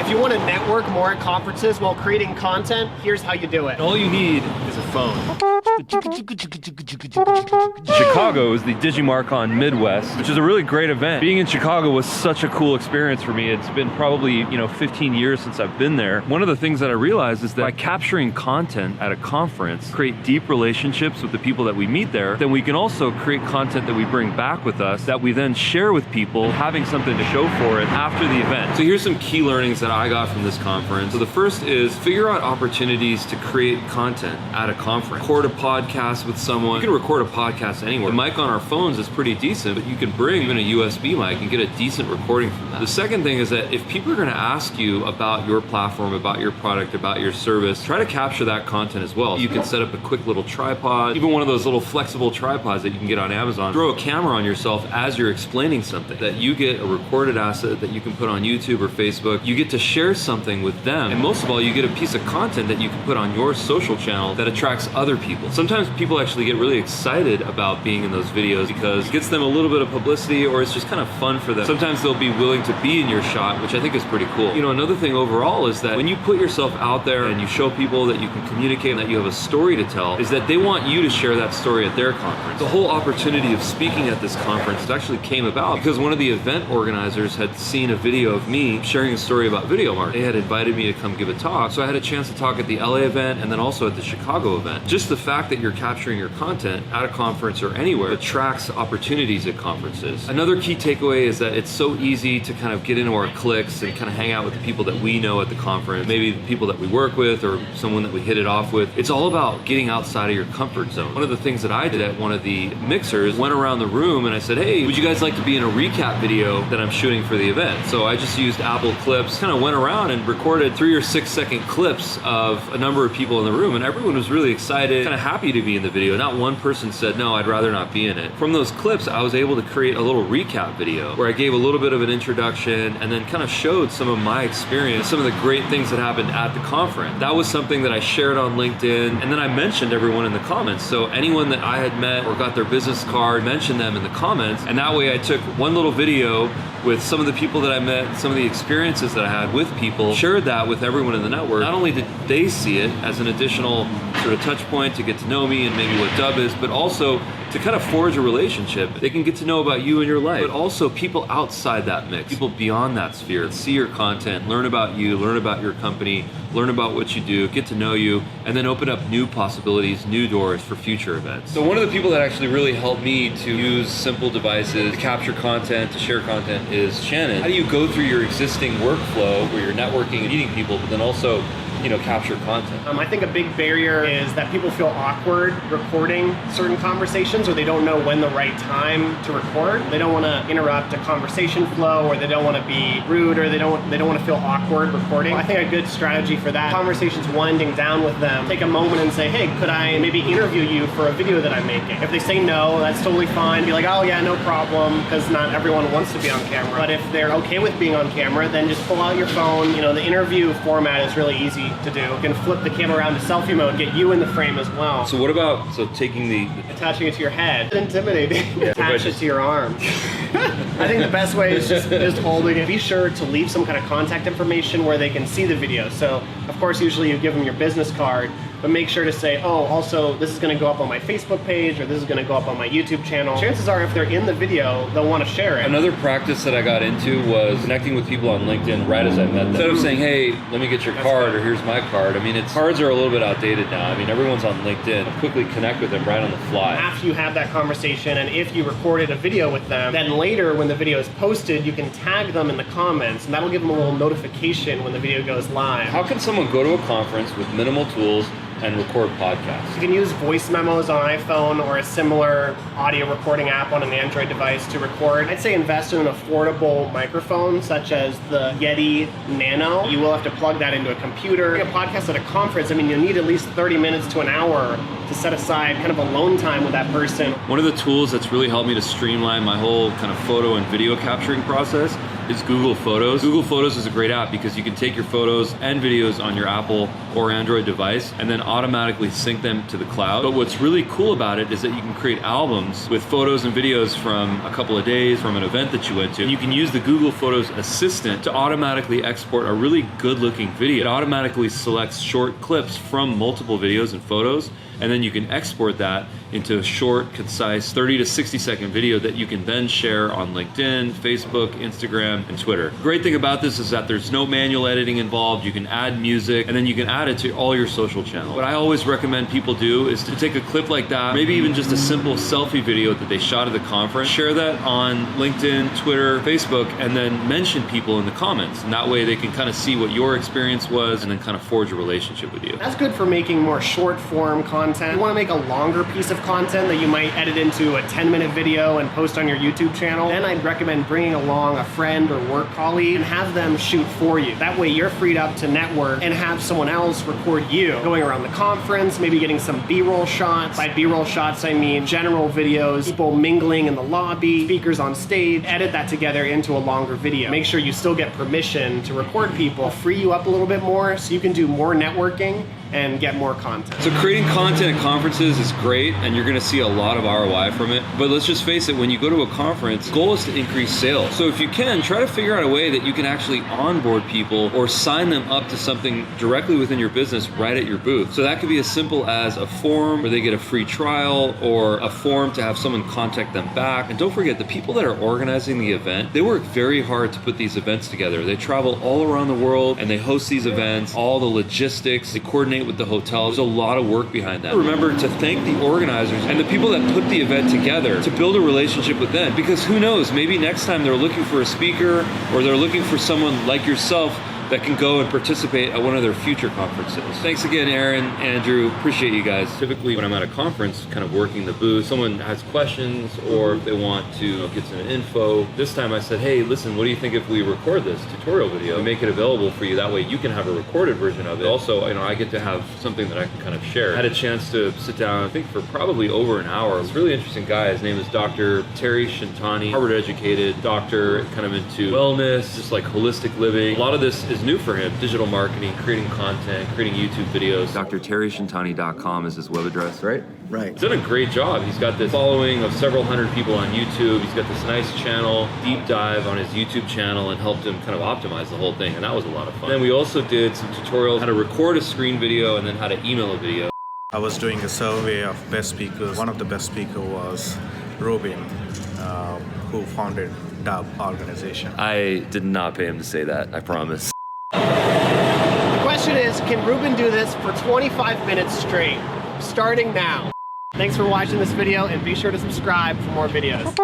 If you want to network more at conferences while creating content, here's how you do it. All you need is a phone. Chicago is the Digimarcon Midwest, which is a really great event. Being in Chicago was such a cool experience for me. It's been probably, 15 years since I've been there. One of the things that I realized is that by capturing content at a conference, create deep relationships with the people that we meet there, then we can also create content that we bring back with us that we then share with people, having something to show for it after the event. So here's some key learnings that I got from this conference. So the first is figure out opportunities to create content at a conference. Record a podcast with someone. You can record a podcast anywhere. The mic on our phones is pretty decent, but you can bring even a USB mic and get a decent recording from that. The second thing is that if people are going to ask you about your platform, about your product, about your service, try to capture that content as well. You can set up a quick little tripod, even one of those little flexible tripods that you can get on Amazon. Throw a camera on yourself as you're explaining something, that you get a recorded asset that you can put on YouTube or Facebook. You get to share something with them, and most of all, you get a piece of content that you can put on your social channel that attracts other people. Sometimes people actually get really excited about being in those videos because it gets them a little bit of publicity, or it's just kind of fun for them. Sometimes they'll be willing to be in your shot, which I think is pretty cool. Another thing overall is that when you put yourself out there and you show people that you can communicate and that you have a story to tell, is that they want you to share that story at their conference. The whole opportunity of speaking at this conference actually came about because one of the event organizers had seen a video of me sharing a story about video marketing. They had invited me to come give a talk, so I had a chance to talk at the LA event and then also at the Chicago event. Just the fact that you're capturing your content at a conference or anywhere attracts opportunities at conferences. Another key takeaway is that it's so easy to kind of get into our cliques and kind of hang out with the people that we know at the conference, maybe the people that we work with or someone that we hit it off with. It's all about getting outside of your comfort zone. One of the things that I did at one of the mixers, went around the room and I said, hey, would you guys like to be in a recap video that I'm shooting for the event? So I just used Apple Clips, kind of went around and recorded 3 or 6 second clips of a number of people in the room, and everyone was really excited, kind of happy to be in the video. Not one person said, no, I'd rather not be in it. From those clips, I was able to create a little recap video where I gave a little bit of an introduction and then kind of showed some of my experience, some of the great things that happened at the conference. That was something that I shared on LinkedIn, and then I mentioned everyone in the comments. So anyone that I had met or got their business card, mentioned them in the comments, and that way I took one little video with some of the people that I met, some of the experiences that I had with people, shared that with everyone in the network. Not only did they see it as an additional sort of touch point to get to know me and maybe what Dub is, but also to kind of forge a relationship. They can get to know about you and your life, but also people outside that mix, people beyond that sphere, see your content, learn about you, learn about your company, learn about what you do, get to know you, and then open up new possibilities, new doors for future events. So one of the people that actually really helped me to use simple devices to capture content, to share content is Shannon. How do you go through your existing workflow where you're networking and meeting people, but then also capture content? I think a big barrier is that people feel awkward recording certain conversations, or they don't know when the right time to record. They don't want to interrupt a conversation flow, or they don't want to be rude, or they don't want to feel awkward recording. I think a good strategy for that, conversation's winding down with them, take a moment and say, hey, could I maybe interview you for a video that I'm making? If they say no, that's totally fine. Be like, oh yeah, no problem, because not everyone wants to be on camera. But if they're okay with being on camera, then just pull out your phone. The interview format is really easy to do. You can flip the camera around to selfie mode, get you in the frame as well. So what about, taking attaching it to your head? It's intimidating. Attach it to your arm. I think the best way is just holding it. Be sure to leave some kind of contact information where they can see the video. So, of course, usually you give them your business card, but make sure to say, oh, also, this is going to go up on my Facebook page, or this is going to go up on my YouTube channel. Chances are, if they're in the video, they'll want to share it. Another practice that I got into was connecting with people on LinkedIn right as I met them. Instead of saying, hey, let me get your card, or here's my card. Cards are a little bit outdated now. Everyone's on LinkedIn. I'll quickly connect with them right on the fly. After you have that conversation, and if you recorded a video with them, then later when the video is posted, you can tag them in the comments, and that'll give them a little notification when the video goes live. How can someone go to a conference with minimal tools and record podcasts? You can use voice memos on iPhone or a similar audio recording app on an Android device to record. I'd say invest in an affordable microphone such as the Yeti Nano. You will have to plug that into a computer. A podcast at a conference, you'll need at least 30 minutes to an hour to set aside kind of alone time with that person. One of the tools that's really helped me to streamline my whole kind of photo and video capturing process is Google Photos. Google Photos is a great app because you can take your photos and videos on your Apple or Android device and then automatically sync them to the cloud. But what's really cool about it is that you can create albums with photos and videos from a couple of days, from an event that you went to. And you can use the Google Photos Assistant to automatically export a really good looking video. It automatically selects short clips from multiple videos and photos, and then you can export that into a short, concise 30 to 60 second video that you can then share on LinkedIn, Facebook, Instagram, and Twitter. The great thing about this is that there's no manual editing involved. You can add music, and then you can add it to all your social channels. What I always recommend people do is to take a clip like that, maybe even just a simple selfie video that they shot at the conference, share that on LinkedIn, Twitter, Facebook, and then mention people in the comments. And that way they can kind of see what your experience was and then kind of forge a relationship with you. That's good for making more short form content. You want to make a longer piece of content that you might edit into a 10-minute video and post on your YouTube channel, then I'd recommend bringing along a friend or work colleague and have them shoot for you. That way you're freed up to network and have someone else record you going around the conference, maybe getting some B-roll shots. By B-roll shots, I mean general videos, people mingling in the lobby, speakers on stage. Edit that together into a longer video. Make sure you still get permission to record people, free you up a little bit more so you can do more networking and get more content. So creating content at conferences is great, and you're gonna see a lot of ROI from it. But let's just face it, when you go to a conference, the goal is to increase sales. So if you can, try to figure out a way that you can actually onboard people or sign them up to something directly within your business right at your booth. So that could be as simple as a form where they get a free trial, or a form to have someone contact them back. And don't forget, the people that are organizing the event, they work very hard to put these events together. They travel all around the world and they host these events, all the logistics, they coordinate with the hotel. There's a lot of work behind that. Remember to thank the organizers and the people that put the event together, to build a relationship with them, because who knows, maybe next time they're looking for a speaker or they're looking for someone like yourself that can go and participate at one of their future conferences. Thanks again, Aaron, Andrew, appreciate you guys. Typically when I'm at a conference, kind of working the booth, someone has questions or if they want to get some info. This time I said, hey, listen, what do you think if we record this tutorial video and make it available for you? That way you can have a recorded version of it. Also, I get to have something that I can kind of share. I had a chance to sit down, I think for probably over an hour. This really interesting guy, his name is Dr. Terry Shintani, Harvard educated doctor, kind of into wellness, just like holistic living. A lot of this is new for him. Digital marketing, creating content, creating YouTube videos. DrTerryShintani.com is his web address, right? Right. He's done a great job. He's got this following of several hundred people on YouTube. He's got this nice channel, deep dive on his YouTube channel, and helped him kind of optimize the whole thing. And that was a lot of fun. Then we also did some tutorials, how to record a screen video and then how to email a video. I was doing a survey of best speakers. One of the best speakers was Robin, who founded Dub organization. I did not pay him to say that, I promise. The question is, can Ruben do this for 25 minutes straight, starting now? Thanks for watching this video, and be sure to subscribe for more videos.